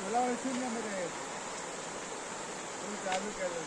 मला शून्यामध्ये चालू केलं.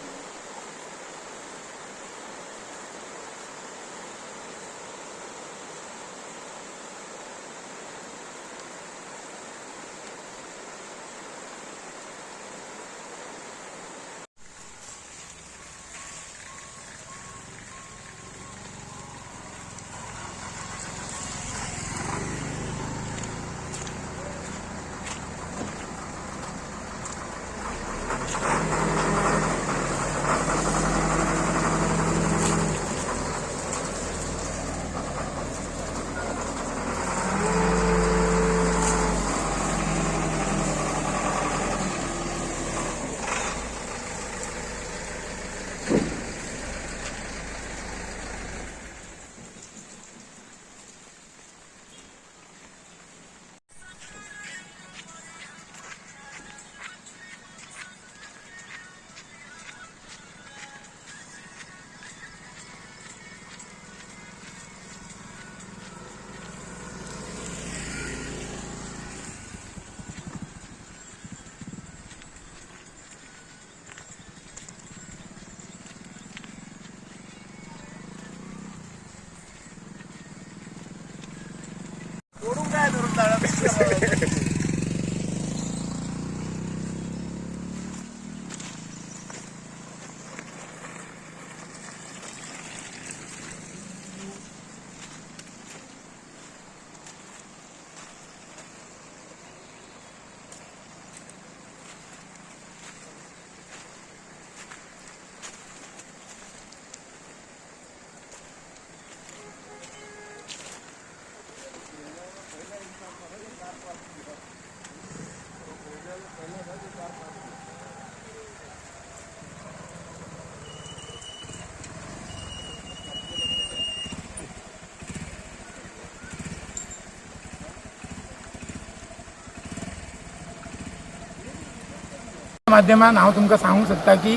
माध्यमान हांव तुमकां सांगूंक सोदता की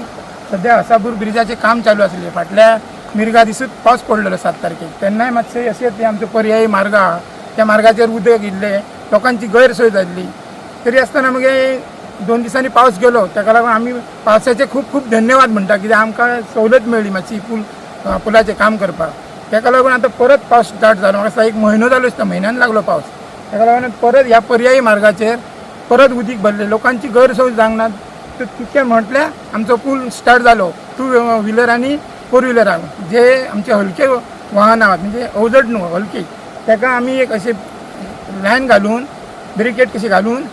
सध्या हसापूर ब्रिजाचें काम चालू आसलें. फाटल्या मिरगा दिसूच पावस पडलेलो 7 तारखेक. तेन्नाय मातशें अशें आमचो पर्यायी मार्ग आहा त्या मार्गाचेर उदक इल्लें, लोकांची गैरसोय जाल्ली. तरी आसतना मगे 2 दिसांनी पावस गेलो, ताका लागून आमी पावसाचे खूब खूब धन्यवाद म्हणटा, कित्याक आमकां सवलत मेळ्ळी मातशी पुलाचें काम करपाक. ताका लागून आतां परत पावस स्टार्ट जालो. म्हाका दिसता 1 म्हयनो जालो दिसता, म्हयन्यान लागलो पावस. ताका लागून परत ह्या पर्यायी मार्गाचेर परत उदीक भरलें, लोकांची गैरसोय जावंक ना. तितकें म्हटल्यार आमचो पूल स्टार्ट जालो 2 व्हिलर आनी 4 व्हिलराक, जे आमचे हलके वाहन आहात, म्हणजे अवजड न्हू, हलकी, ताका आमी एक अशें लायन घालून बॅरिकेड कशी घालून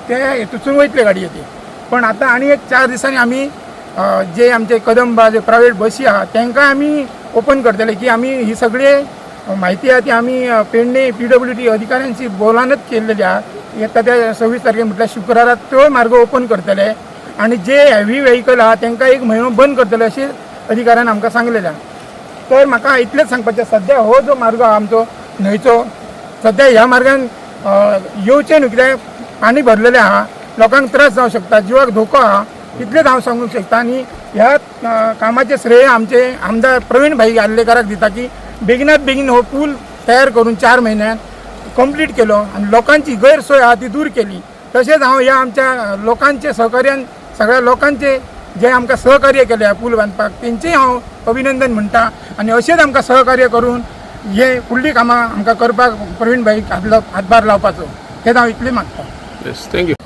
ते हितून वयतले गाडये ती. पण आतां आनी एक 4 दिसांनी आमी जे आमचे कदंबा जे प्रायवेट बसी आहात तांकां आमी ओपन करतले, की आमी ही सगळी माहिती आहा ती आमी पेडणे PWD अधिकाऱ्यांशी बोलावनच केल्लेली आहा. येता त्या 26 तारखेक म्हटल्यार शुक्राराक तो मार्ग ओपन करतले आणि जे हेवी व्हेकल आहा तांकां 1 म्हयनो बंद करतले अशें अधिकाऱ्यान आमकां सांगलेलें आहा. तर म्हाका इतलेंच सांगपाचें, सध्या हो जो मार्ग आहा आमचो न्हंयचो, सध्या ह्या मार्गान येवचें न्हू, कित्याक पाणी भरलेलें आहा, लोकांक त्रास जावंक शकता, जिवाक धोको आहा, इतलेंच हांव सांगूंक शकता. आनी ह्या कामाचें श्रेय आमचे आमदार प्रवीण भाई आर्लेकाराक दिता, की बेगिनात बेगीन हो पूल तयार करून 4 म्हयन्यान कंप्लीट केलो आनी लोकांची गैरसोय आहा ती दूर केली. तशेंच हांव ह्या आमच्या लोकांचे सहकार्यान, सगळ्या लोकांचे जे आमकां सहकार्य केलें पूल बांदपाक, तेंचेय हांव अभिनंदन म्हणटा. आनी अशेंच आमकां सहकार्य करून हे फुडलीं कामां आमकां करपाक प्रवीण भाईक हातभार लावपाचो, हें हांव इतलें मागता. Yes, thank you.